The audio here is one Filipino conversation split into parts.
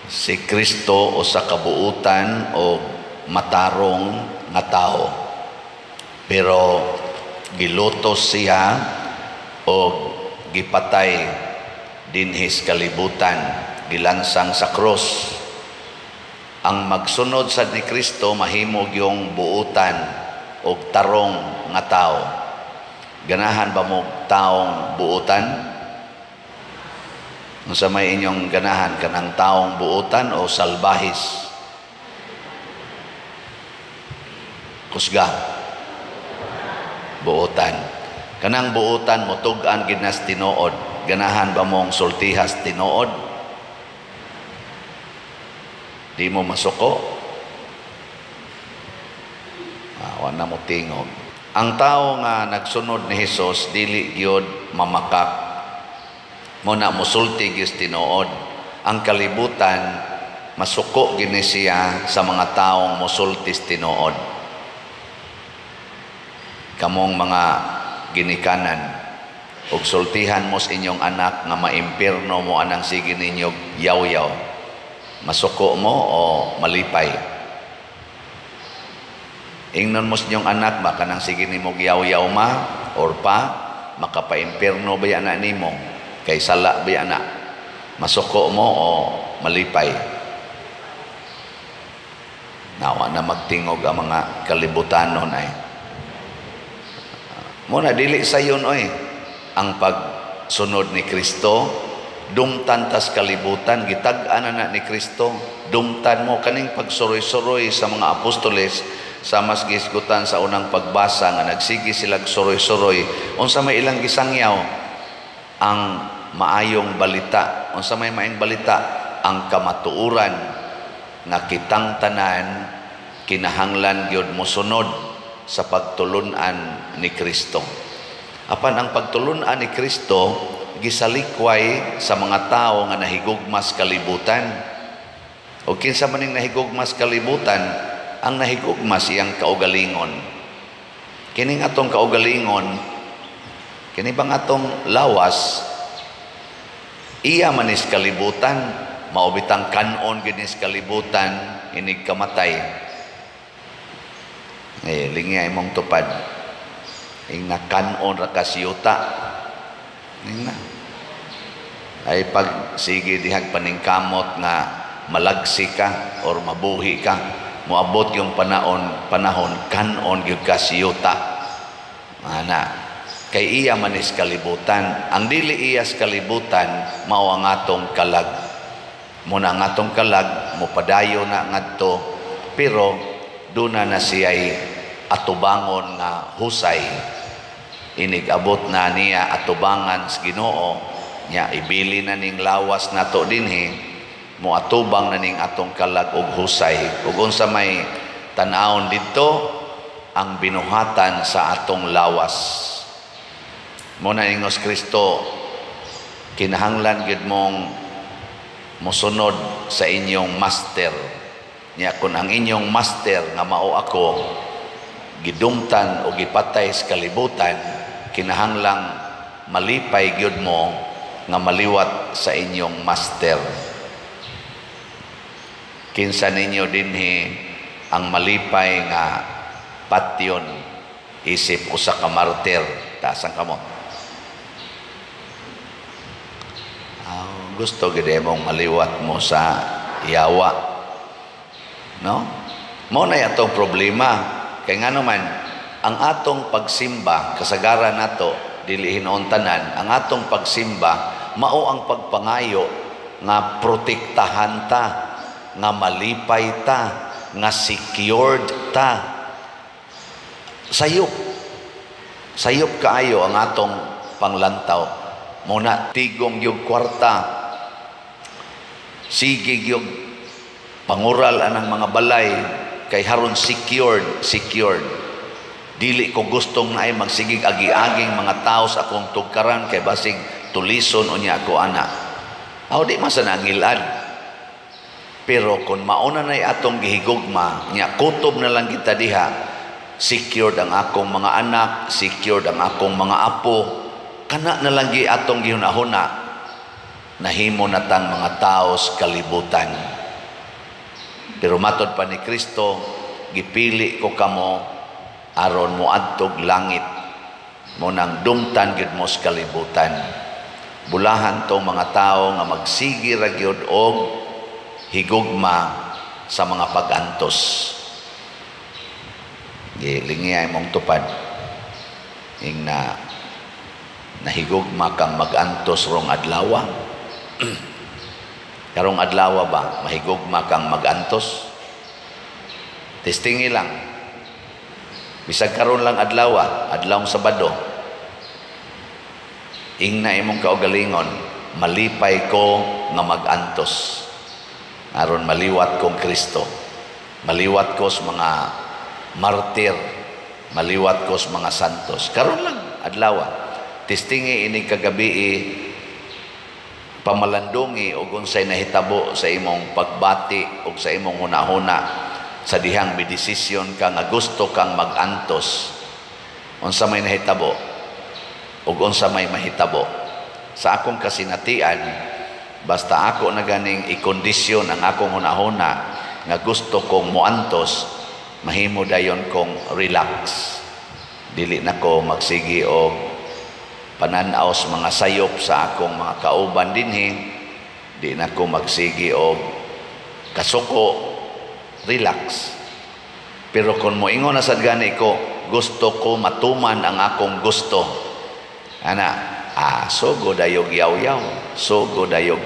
Si Kristo o sa kabuutan o matarong nga tao. Pero gilutos siya o gipatay dinhis kalibutan, gilansang sa cross. Ang magsunod sa ni Kristo mahimog yung buutan o tarong nga tao. Ganahan ba mo taong buutan? Sa may inyong ganahan ka ng taong buutan o salbahis? Kusga. Buutan. Kanang buutan mo tugan ginas tinuod. Ganahan ba mong sultihas tinuod? Di mo masuko? Wala mo tingog. Ang tao nga nagsunod ni Hesus dili gyud mamakak. Muna musulti gyud tinuod. Ang kalibutan masuko gini siya sa mga taong musultis tinuod. Kamong mga ginikanan ug sultihan mo sa inyong anak nga maimpirno mo anang sige ninyo yaw-yaw. Masuko mo o malipay? Ingnon mo sa inyong anak ba kanang sige nimo yaw-yaw ma or pa makapaimpirno ba yan nimo? Kay sala ba yan na? Masuko mo o malipay? Nawa na magtingog ang mga kalibutanon ay. Muna dili sa yun oy. Ang pagsunod ni Kristo, dumtan tas kalibutan, gitag-an na ni Kristo. Dumtan mo kaning pagsuroy-suroy sa mga apostoles sa mas gisgutan sa unang pagbasa nga nagsigi sila suroy-suroy. Unsa may ilang gisangyaw? Ang maayong balita. Unsa may maayong balita? Ang kamatuuran nga kitang tanan kinahanglan gyud mosunod sa pagtulunan ni Kristo. Apan ang pagtulunan ni Kristo gisalikway sa mga tao nga nahigugmas kalibutan. O kinsa maning nahigugmas kalibutan, ang nahigugmas iyang kaugalingon. Kining atong kaugalingon, kini bang atong lawas, iya manis kalibutan, maubitang kanon ginis kalibutan, inig kamatay. Lingay mong tupad. Ing na kanon ra kasyuta. Ing na. Ay pag sige dihag paningkamot nga malagsi ka or mabuhi ka, moabot yung panahon kanon gyud kasyuta. Ana. Kay iya manis kalibutan. Ang dili iyas kalibutan mao ang atong kalag. Muna ang atong kalag mopadayo na ngadto, pero duna na siya'y atubangon nga husay. Inig abot na niya atubangan sa Ginoo nya ibili na ning lawas nato dinhi, mo atubang na ning atong kalag og husay. Ug unsa may tan-awon didto ang binuhatan sa atong lawas. Muna ingos Kristo, kinahanglan gyud mong mosunod sa inyong master. Nya kun ang inyong master nga mao ako gidumtan o gipatay sa kalibutan, kinahanglang malipay gyud mo nga maliwat sa inyong master. Kinsa ninyo dinhi ang malipay nga patyon isip usa ka martir? Tasan kamo? Gusto gid mong maliwat mo sa yawa, no? Mo na atong problema. Kay ngano man ang atong pagsimba kasagaran nato dili hinuon tanan, ang atong pagsimba mao ang pagpangayo nga protektahan ta, nga malipay ta, nga secured ta. Sayop kaayo ang atong panglantaw. Muna tigong yung kwarta, sige yung pangural anang mga balay, kay haron secured. Dili ko gustong na ay magsigig agi-aging mga tao sa akong tugkaran kay basig tulison unya ako ana. Aw di man sa nangilad. Pero kung mauna na atong gihigugma, nya kutob na lang kita diha, secured ang akong mga anak, secured ang akong mga apo, kana na lang atong gihunahuna. nahimo natang mga tao sa kalibutan. Pero matod pa ni Kristo, gipili ko kamo aron moadtog langit, mo nang dumtan gid mo sa kalibutan. Bulahan tong mga tao nga magsigi ra gyud og higugma sa mga pag-antos. Gilingiyay mong tupad ing nahigugma kang mag-antos rong adlaw. Karong adlaw ba mahigugma kang mag-antos? Testingi lang. Bisag karon lang adlaw, adlawng Sabado. Ingna imong kaugalingon, malipay ko nga mag-antos. Aron maliwat kong Kristo. Maliwat ko sa mga martir, maliwat ko sa mga santos. Karon lang adlaw. Testingi ini kagabi pamalandungi o unsay nahitabo sa imong pagbati o sa imong hunahuna sa dihang midesisyon ka nga gusto kang mag-antos. Unsa may nahitabo o unsa may mahitabo sa akong kasinatian, basta ako na ganing ikondisyon ang akong hunahuna nga gusto kong moantos, mahimo dayon kong relax. Dili na ko magsigi og pananaw sa mga sayop sa akong mga kauban dinhi. Di na ko magsigi og kasuko, relax. Pero kung moingon na sad gani ko, gusto ko matuman ang akong gusto. Sogo dayog yaw-yaw, sogo dayog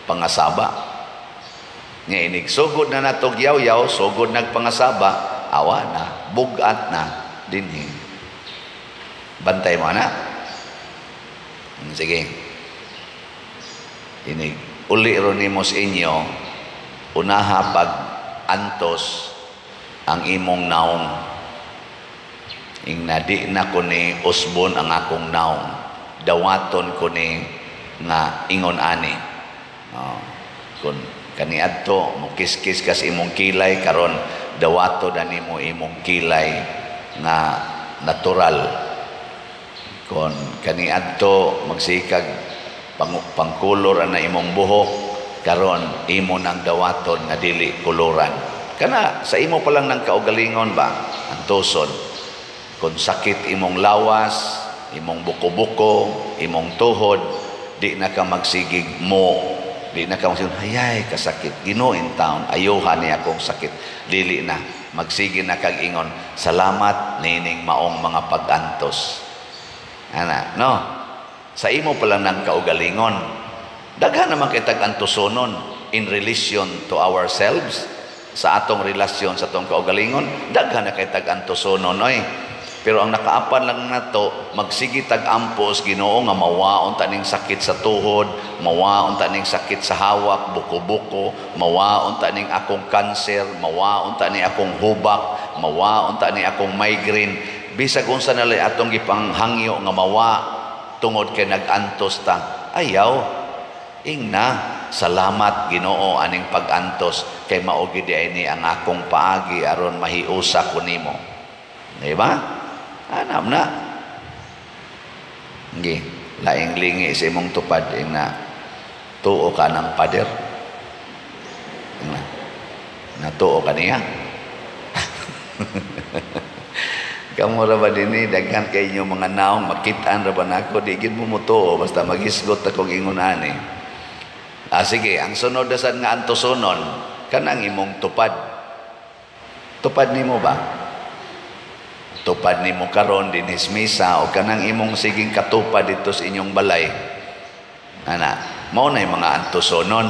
pangasaba. Nga inig sugod na natog yaw-yaw, sugod nagpangasaba, awa na, bugat na dinhi. Bantay mo na. Sige. Inig uli ron nimo sa inyo, unaha pag antos ang imong naong. Ing nadi na ko ni usbon ang akong naong, dawaton ko ni nga ingon ani. Kung kaniadto mo kiskis kas imong kilay, karon dawato na nimo imong kilay nga natural. Kung kaniadto magsikag pangkulor na imong buhok, karon imo nang dawaton nga dili kuluran. Kana sa imo pa lang ng kaugalingon ba antoson. Kung sakit imong lawas, imong buko-buko, imong tuhod, di na ka magsigig mo, di na ka magsigig, hayay kasakit, Ginoo in town, ayuhan niya akong sakit, dili na, magsigi na kag ingon, salamat nining maong mga pag-antos. No? Sa imo pa lang ng kaugalingon, daghan naman kitag antosonon in relation to ourselves, sa atong relasyon sa atong kaugalingon, daghan na kitag antosonon, Pero ang nakaapan lang nato, magsigi tag ampos Ginoo nga mawaon taning sakit sa tuhod, mawaon taning sakit sa hawak, buko-buko, mawaon taning akong cancer, mawaon taning akong hubak, mawaon taning akong migraine, bisag unsa na lang atong gipanghangyo nga mawa tungod kay nag-antos ta. Ayaw, ingna, salamat Ginoo aning pag-antos kay mao gid ini ang akong paagi aron mahiusa ko nimo. Di ba? Anam na. Ngi, laing lingi sa imong tupad na tuo ka ng pader. Natuo ka niya. Kamu ra ba dinhi daghan kay inyo mga naong makitaan ra ba nako di gid mo mutuo basta magisgot akong ingon ani. Sige, ang sunod dasad nga antosonon kanang imong tupad. Tupad nimo ba? Tupad nimo karon din misa o kanang imong siging katupad dito sa inyong balay. Mao na yung mga antosonon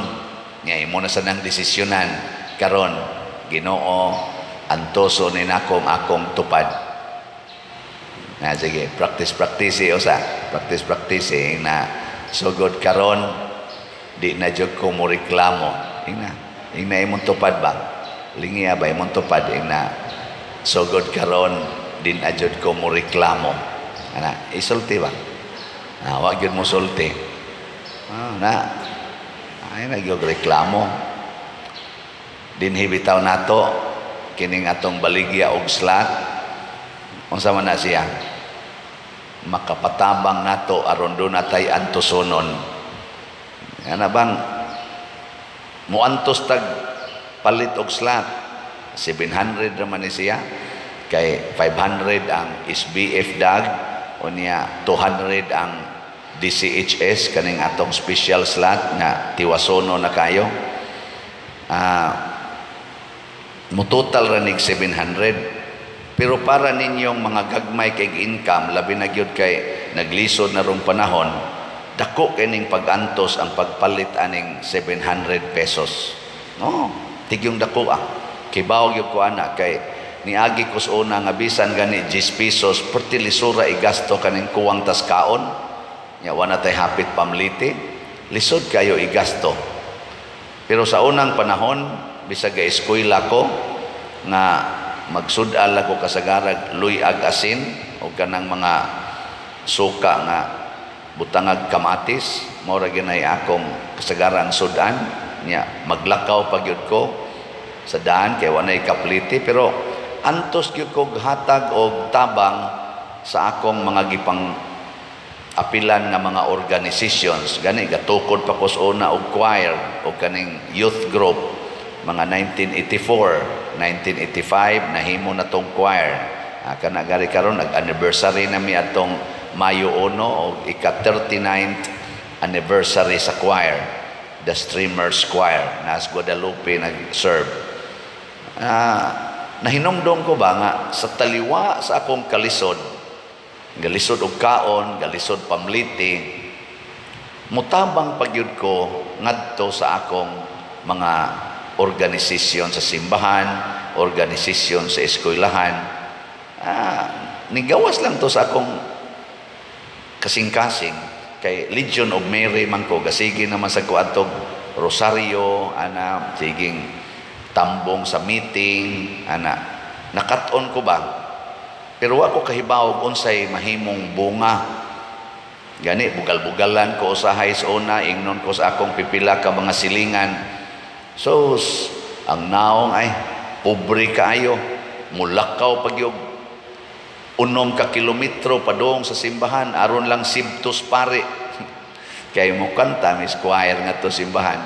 nga imo na sa nang desisyonan karon, Ginoo, antoso ni nakong akong tupad. Sige, practice usa. Practice na sugod karon di na jud ko mo reklamo. Ingna imong tupad ba? Lingiya ba imong tupad na sugod karon din ajud ko mo reklamo. Isulti ba? Wag yun mo sulti. Ay nagyog reklamo. Din hibitaw nato kining atong baligya og slat. Unsa man na siya? Makapatabang nato aron do natay antosonon. Ana bang muantos tag palit og slot 700 raman ni siya kay 500 ang SBF dag unya 200 ang DCHS kaning atong special slot nga tiwasono na kayo. Mo total ranig 700 pero para ninyong mga gagmay kay income labi na gyud kay naglisod na rong panahon dako kining pag-antos ang pagpalit aning 700 pesos. No, tigyong dako kay bawag gyud ko ana kay niagi ko sa una nga bisan gani 10 pesos perti lisura igasto kaning kuwang tas kaon nya wala tay hapit pamliti lisod kayo igasto. Pero sa unang panahon bisag ga eskwela ko nga magsud-al ako kasagarag luyag asin o kanang mga suka nga butangag kamatis mao ra ginay akong kasagaran sudan nya maglakaw pagyud ko sa daan kay wanay kapliti pero antos gyud ko hatag og tabang sa akong mga gipang apilan nga mga organizations gani gatukod pa ko sa una og choir o kaning youth group mga 1984 1985 nahimo na tong choir kana gari karon nag-anniversary na mi atong Mayo 1 o ika-39th anniversary sa choir the Streamers Choir nas Guadalupe nag-serve. Nahinumdum ko ba nga sa taliwa sa akong kalisod galisod og kaon galisod pamliti mutabang pagyud ko ngadto sa akong mga organisasyon sa simbahan, organisasyon sa eskwelahan. Nigawas lang to sa akong kasing-kasing kay Legion of Mary man ko gasigi naman sa kuadtog rosaryo ana siging tambong sa meeting ana nakat-on ko ba pero ako kahibaw unsay mahimong bunga gani bugal-bugalan ko usahay sa una ingnon ko sa akong pipila ka mga silingan. So, ang naong ay pobre kaayo, mulakaw pagyog 6 ka kilometro padong sa simbahan aron lang sibtos pare. Kay mo kanta mis choir nga to simbahan,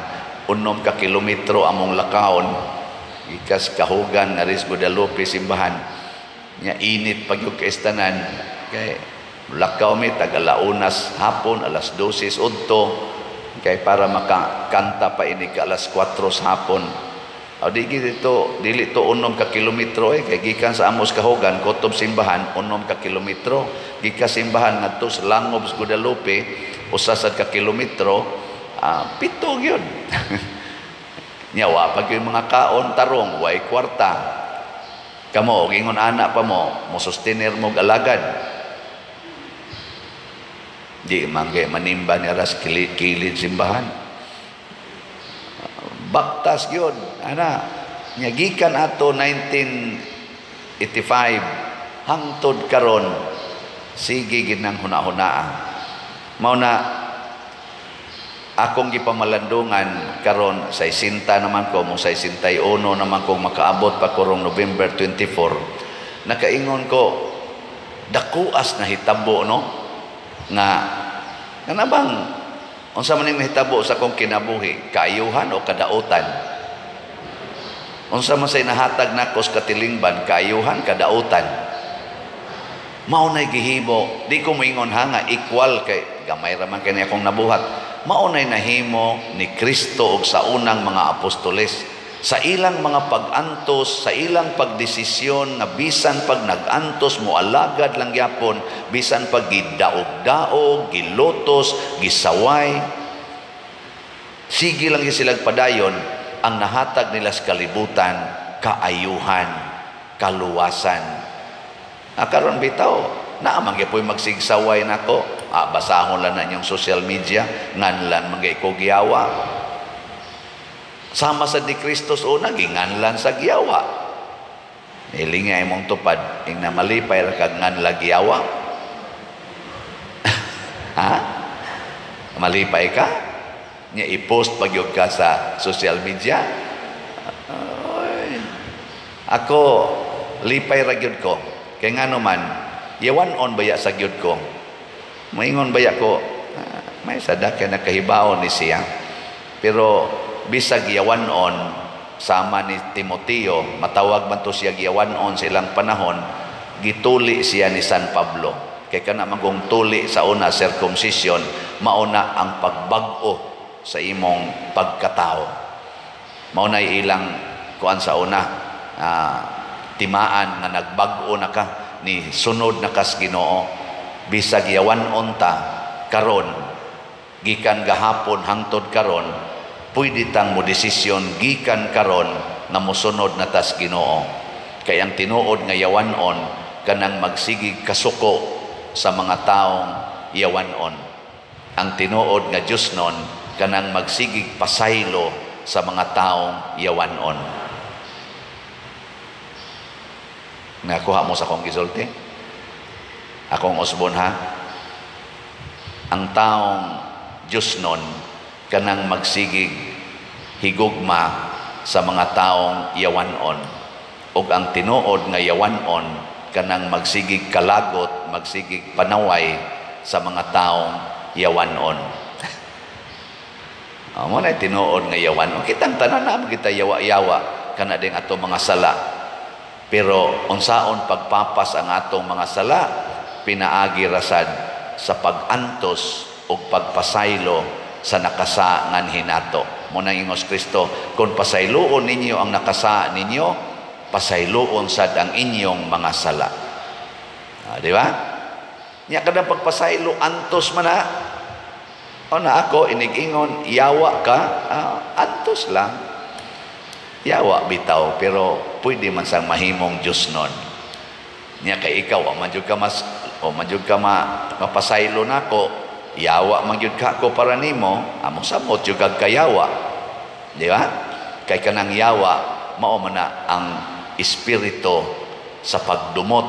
6 ka kilometro among lakaon. Ikas kahugan aris Guadalupe simbahan. Nya init pagyog kaistanan kay lakaw mi tag alaunas hapon alas 12 udto. Kay para makakanta pa ini ka alas 4 sa hapon. Dili to 6 ka kilometro kay gikan sa Amos Kahugan kutob simbahan 6 ka kilometro gikan simbahan ngadto sa Langob sa Guadalupe usasad ka kilometro 7 gyud. Nyawa pag yung mga kaon tarong way kwarta. Kamo gingon ana pa mo sustainer mo alagad. Di mangge manimba ni aras kilid simbahan. Baktas gyud ana nyagikan ato 1985 hangtod karon sige gid nang hunahunaa. Mao na akong gipamalandungan karon sa 60 naman ko mo sa 61 naman kong makaabot pa kurong November 24 nakaingon ko dakuas na hitabo no nga bang unsa man ning nahitabo sa akong kinabuhi kaayuhan o kadautan unsa man say nahatag nako sa katilingban kaayuhan kadautan mao nay gihibo di ko moingon nga equal kay gamay ra man kani akong nabuhat mao nay nahimo ni Kristo og sa unang mga apostoles sa ilang mga pag-antos, sa ilang pagdesisyon na bisan pag nag-antos mo alagad lang yapon, bisan pag gidaog-daog, gilotos, gisaway. Sige lang silang padayon, ang nahatag nila sa kalibutan, kaayuhan, kaluwasan. Karon bitaw, naamang yapoy magsigsaway nako. Basahon lang na yung social media, nganlan mga ikogiyawa. Sama sa di Kristos una ginganlan sa giyawa. Ilingay mong tupad ing na malipay ra kag nganla giyawa. Ha? Malipay ka? Nya i-post pagyud ka sa social media. Ako lipay ra gyud ko. Kay ngano man, yawan on baya sa gyud ko. Moingon baya ko, may sadak kay nakahibaon ni siya. Pero bisag yawanon sama ni Timoteo, matawag man to siya yawanon sa ilang panahon, gituli siya ni San Pablo. Kay kana magong tuli sa una circumcision, mauna ang pagbag-o sa imong pagkatao. Mauna ilang kuan sa una, timaan nga nagbag-o na ka ni sunod na kas Ginoo. Bisag yawanon ta karon, gikan gahapon hangtod karon, pwede tang mo desisyon gikan karon na mosunod na tas Ginoo. Kay ang tinuod nga yawanon kanang magsigig kasuko sa mga taong yawanon. Ang tinuod nga Diosnon kanang magsigig pasaylo sa mga taong yawanon. Nakuha mo sa akong gisulti? Akong usbon ha? Ang taong Diosnon kanang magsigig higugma sa mga taong yawanon. Ug ang tinuod nga yawanon kanang magsigig kalagot, magsigig panaway sa mga taong yawanon. Mo na tinuod nga yawanon. Kitang tanan na kita yawa-yawa kana ding ato mga sala. Pero unsaon pagpapas ang atong mga sala, pinaagi rasad sa pag-antos o pagpasaylo sa nakasa ngan hinato. Muna ingos Kristo, kung pasayloon ninyo ang nakasa ninyo, pasayloon sad ang inyong mga sala. Di ba? Nya kada pagpasaylo antos man na. O na ako inig-ingon, yawa ka, antos lang. Yawa bitaw, pero pwede man sang mahimong Diosnon. Nya kay ikaw, manjud ka mapasaylo nako, yawa manjud ka ko para nimo, amo samot jud kag kayawa. Di ba? Kay kanang yawa mao man na ang espiritu sa pagdumot,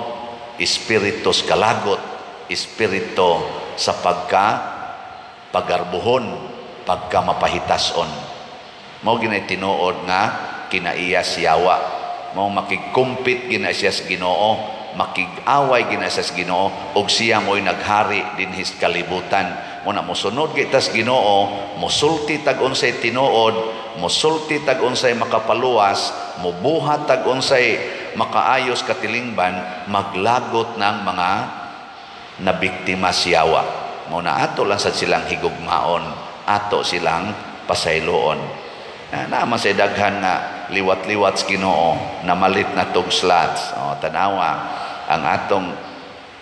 espiritu sa kalagot, espiritu sa pagarbuhon, pagka mapahitason. Mao ginay tinuod nga kinaiya siyawa. Mao makigkumpit gina siya sa Ginoo, makig-away gina siya sa Ginoo, ug siya mo'y naghari dinhi sa kalibutan. Muna mosunod kitas Ginoo, mosulti tag unsay tinuod, mosulti tag unsay makapaluwas, mubuhat tag unsay makaayos katilingban, maglagot ng mga nabiktima siyawa. Muna ato lang sad silang higugmaon, ato silang pasayloon. Naman sa daghan nga liwat-liwat sa Ginoo na malit na tog slots. Tanawa ang atong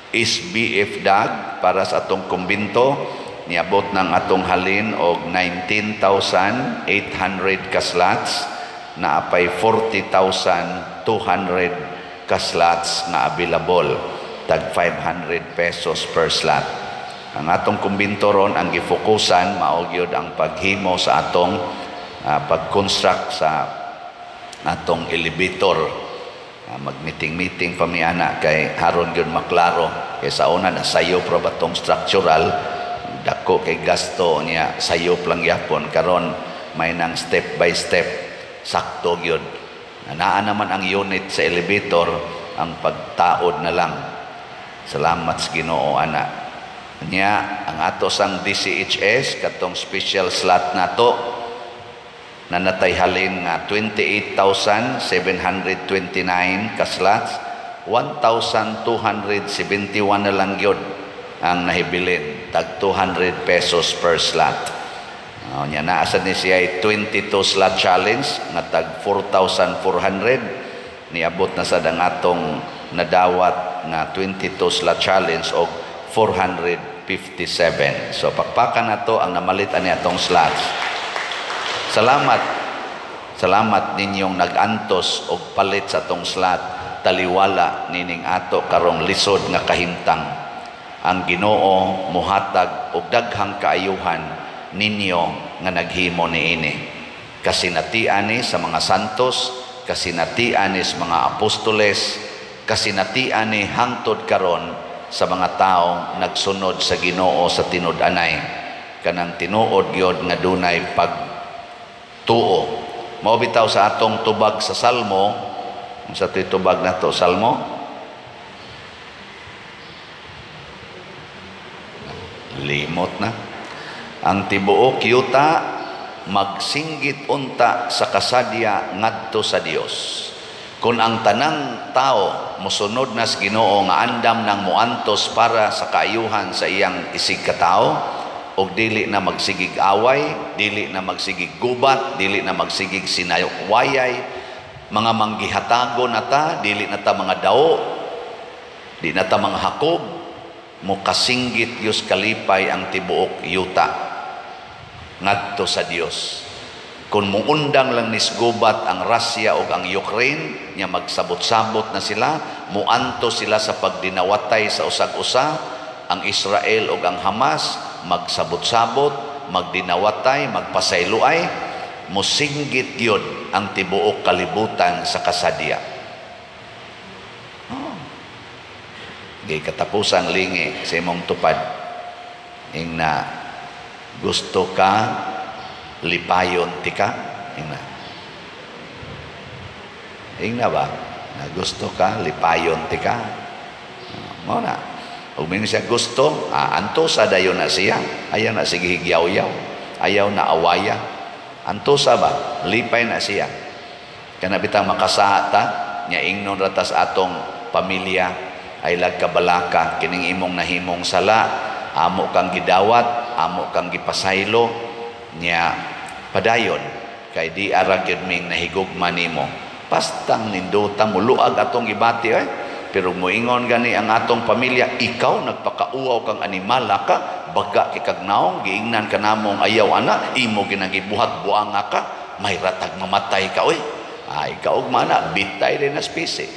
SBF dag para sa atong kumbinto, niabot ng atong halin og 19,800 ka slots, na apay 40,200 ka slots na available, tag 500 pesos per slot. Ang atong kumbinto ron ang gifokusan mao gyud ang paghimo sa atong pag-construct sa atong elevator. Mag-meeting-meeting pamiana kay haron gyud maklaro, kay sa una na sayo pro batong structural, dako kay gasto niya sayop lang yapon, karon may nang step by step, sakto gyud. Naa naman ang unit sa elevator, ang pagtaod na lang. Salamat sa Ginoo ana. Nya ang ato sang DCHS katong special slot nato na natayhalin nga 28,729 ka slots, 1,271 na lang yun ang nahibilin, tag 200 pesos per slot. Nya naasad ni siya 22 slot challenge nga tag 4,400, niabot na sad ang atong nadawat nga 22 slot challenge og 457. So pakpakan nato ang namalit ani atong slots. Salamat ninyong nag-antos og palit sa atong slot, taliwala nining ato karong lisod nga kahimtang. Ang Ginoo muhatag og daghang kaayuhan ninyo nga naghimo niini. Kasinatian ni sa mga santos, kasinatian ni sa mga apostoles, kasinatian ni hangtod karon sa mga taong nagsunod sa Ginoo sa tinud-anay. Kanang tinuod gyud nga dunay pagtuo. Mao bitaw sa atong tubag sa Salmo, sa tubag nato Salmo, limot na. Ang tibuok yuta magsinggit unta sa kasadya ngadto sa Dios. Kung ang tanang tao mosunod nas Ginoo nga andam nang muantos para sa kaayuhan sa iyang isig katao, og dili na magsigig away, dili na magsigig gubat, dili na magsigig sinayawayay, mga manggihatago na ta, dili na ta mga dao, di na ta mga hakob, mukasinggit Dios kalipay ang tibuok yuta ngadto sa Dios. Kung muundang lang nisgubat ang Russia o ang Ukraine, nya magsabot-sabot na sila, muanto sila sa pagdinawatay sa usag-usa, ang Israel o ang Hamas, magsabot-sabot, magdinawatay, magpasayloay, musinggit yun ang tibuok kalibutan sa kasadya. Di katapusang lingi sa imong tupad, ing na gusto ka lipayon tika, ingna ba na gusto ka lipayon tika, mo na ug mingon siya gusto antosa dayon na siya, ayaw na sige higyaw-yaw, ayaw na awaya, antosa ba lipay na siya kana bitang makasata nya ingnon ratas atong pamilya ay lagkabalaka kining imong nahimong sala, amo kang gidawat, amo kang gipasaylo nya padayon kay di ara gyud ming nahigugma nimo, pastang ninduta mo luag atong ibati pero moingon gani ang atong pamilya, ikaw nagpakauaw kang animal ka, baga kay kagnaong giingnan ka namong ayaw ana, imo ginagibuhat buanga ka, may ratag mamatay ka oy. Ay ikaw og mana bitay rin na spese.